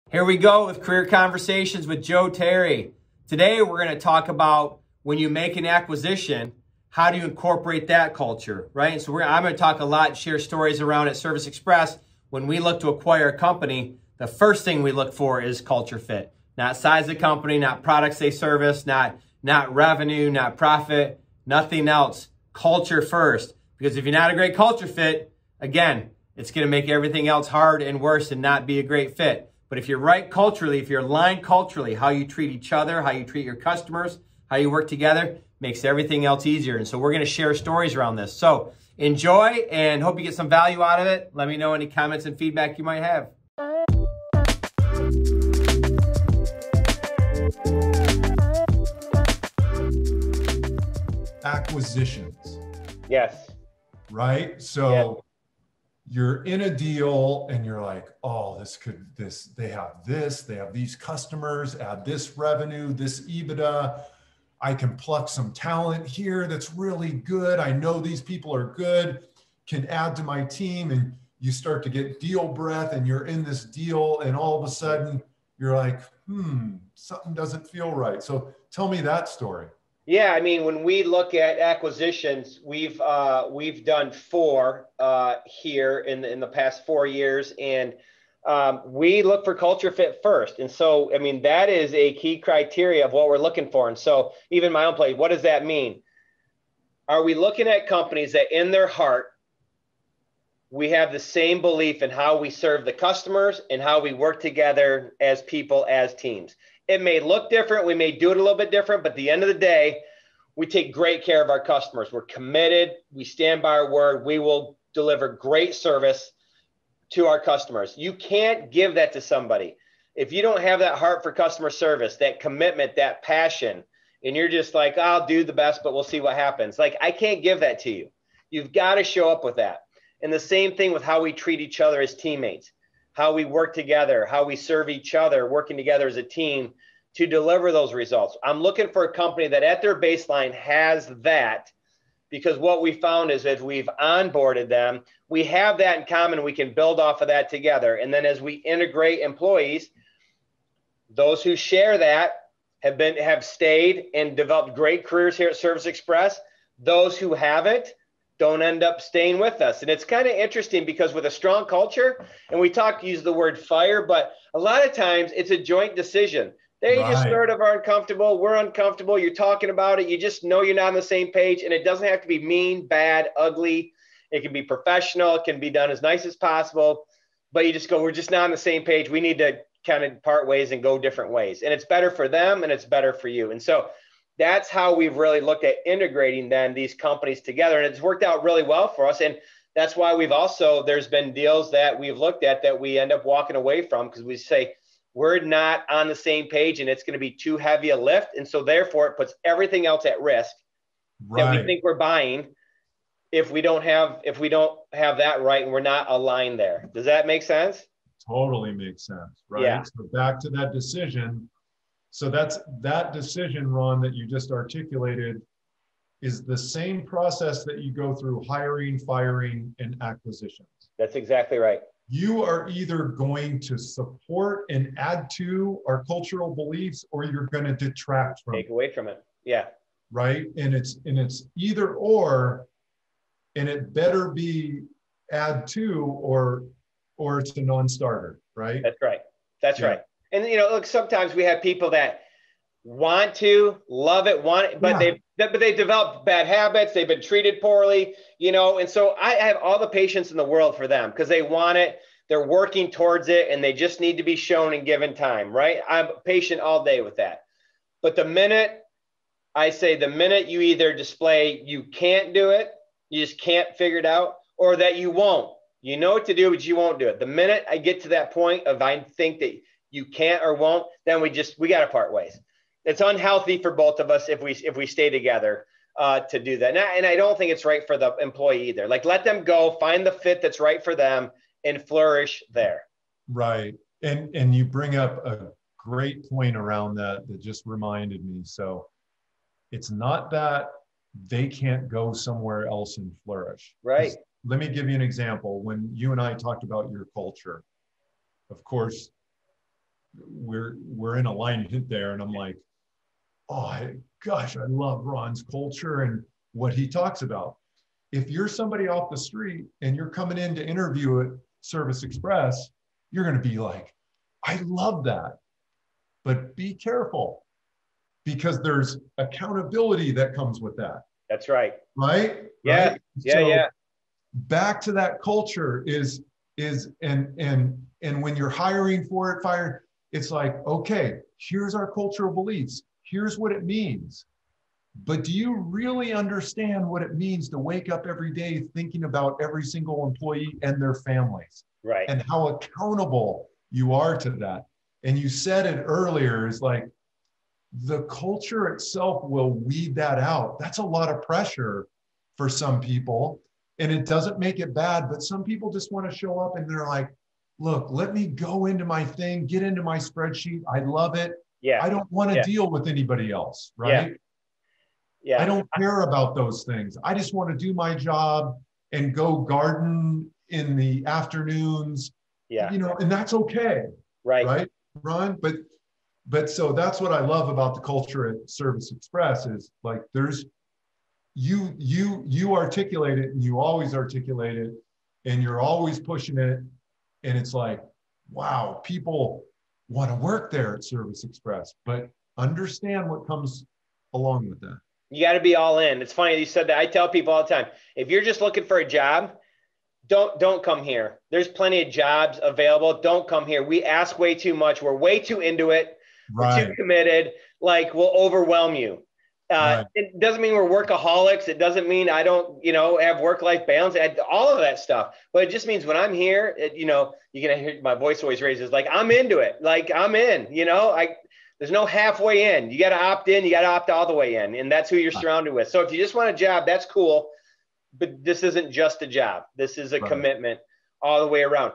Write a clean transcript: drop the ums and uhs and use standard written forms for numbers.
Here we go with Career Conversations with Joe Terry. Today we're going to talk about when you make an acquisition, how do you incorporate that culture, right? And so I'm going to talk a lot and share stories around at Service Express. When we look to acquire a company, the first thing we look for is culture fit. Not size of the company, not products they service, not revenue, not profit, nothing else. Culture first. Because if you're not a great culture fit, again, it's going to make everything else hard and worse and not be a great fit. But if you're right culturally, if you're aligned culturally, how you treat each other, how you treat your customers, how you work together, makes everything else easier. And so we're going to share stories around this. So enjoy and hope you get some value out of it. Let me know any comments and feedback you might have. Acquisitions. Yes. Right? So you're in a deal and you're like, oh, they have these customers, add this revenue, this EBITDA. I can pluck some talent here that's really good. I know these people are good, can add to my team. And you start to get deal breath and you're in this deal and all of a sudden you're like, something doesn't feel right. So tell me that story. Yeah, I mean, when we look at acquisitions, we've done 4 here in the past 4 years, and we look for culture fit first. And so, I mean, that is a key criteria of what we're looking for. And so, even my own place, what does that mean? Are we looking at companies that, in their heart, we have the same belief in how we serve the customers and how we work together as people, as teams? It may look different. We may do it a little bit different, but at the end of the day, we take great care of our customers. We're committed. We stand by our word. We will deliver great service to our customers. You can't give that to somebody. If you don't have that heart for customer service, that commitment, that passion, and you're just like, I'll do the best, but we'll see what happens. Like, I can't give that to you. You've got to show up with that. And the same thing with how we treat each other as teammates, how we work together, how we serve each other, working together as a team to deliver those results. I'm looking for a company that at their baseline has that, because what we found is as we've onboarded them, we have that in common. We can build off of that together. And then as we integrate employees, those who share that have stayed and developed great careers here at Service Express. Those who haven't don't end up staying with us. And it's kind of interesting because with a strong culture, and we use the word fire, but a lot of times it's a joint decision. They just sort of are uncomfortable. We're uncomfortable. You're talking about it. You just know you're not on the same page. And it doesn't have to be mean, bad, ugly. It can be professional. It can be done as nice as possible. But you just go, we're just not on the same page. We need to kind of part ways and go different ways. And it's better for them and it's better for you. And so that's how we've really looked at integrating then these companies together. And it's worked out really well for us. And that's why there's been deals that we've looked at that we end up walking away from because we say, we're not on the same page and it's going to be too heavy a lift. And so therefore it puts everything else at risk that we think we're buying if we don't have that right and we're not aligned there. Does that make sense? Totally makes sense, right? Yeah. So back to that decision. So that decision, Ron, that you just articulated is the same process that you go through hiring, firing, and acquisitions. That's exactly right. You are either going to support and add to our cultural beliefs, or you're going to detract from Take away from it. Yeah. Right. And it's either or, and it better be add to or it's a non-starter. Right. That's right. That's right. And look, sometimes we have people that want to love it, but they've developed bad habits. They've been treated poorly, and so I have all the patience in the world for them because they want it. They're working towards it and they just need to be shown and given time, right? I'm patient all day with that. But the minute you either display you can't do it, you just can't figure it out, or that you won't, you know what to do, but you won't do it. The minute I get to that point of I think that you can't or won't, then we got to part ways. It's unhealthy for both of us if we stay together to do that. And I don't think it's right for the employee either. Like, let them go, find the fit that's right for them and flourish there. Right. And you bring up a great point around that just reminded me. So it's not that they can't go somewhere else and flourish. Right. Let me give you an example. When you and I talked about your culture, of course, we're in alignment there. And I'm like, oh, gosh, I love Ron's culture and what he talks about. If you're somebody off the street and you're coming in to interview at Service Express, you're going to be like, I love that. But be careful, because there's accountability that comes with that. That's right. Right? Yeah. Right? Yeah. So yeah. back to that culture is and when you're hiring for it, fire, it's like, okay, here's our cultural beliefs. Here's what it means. But do you really understand what it means to wake up every day thinking about every single employee and their families? Right. And how accountable you are to that. And you said it earlier, is like the culture itself will weed that out. That's a lot of pressure for some people. And it doesn't make it bad, but some people just want to show up and they're like, look, let me go into my thing, get into my spreadsheet. I love it. Yeah. I don't want to deal with anybody else, right? Yeah. I don't care about those things. I just want to do my job and go garden in the afternoons. Yeah. You know, and that's okay. Right, Ron? But so that's what I love about the culture at Service Express is like there's you articulate it, and you always articulate it, and you're always pushing it. And it's like, wow, people want to work there at Service Express, but understand what comes along with that. You got to be all in. It's funny you said that. I tell people all the time, if you're just looking for a job, don't come here. There's plenty of jobs available. Don't come here. We ask way too much. We're way too into it. Right. We're too committed. Like, we'll overwhelm you. Right. It doesn't mean we're workaholics. It doesn't mean I don't, have work-life balance, all of that stuff. But it just means when I'm here, you're going to hear my voice always raises, like, I'm into it. Like, I'm in, there's no halfway in. You got to opt in. You got to opt all the way in. And that's who you're surrounded with. So if you just want a job, that's cool. But this isn't just a job. This is a commitment all the way around.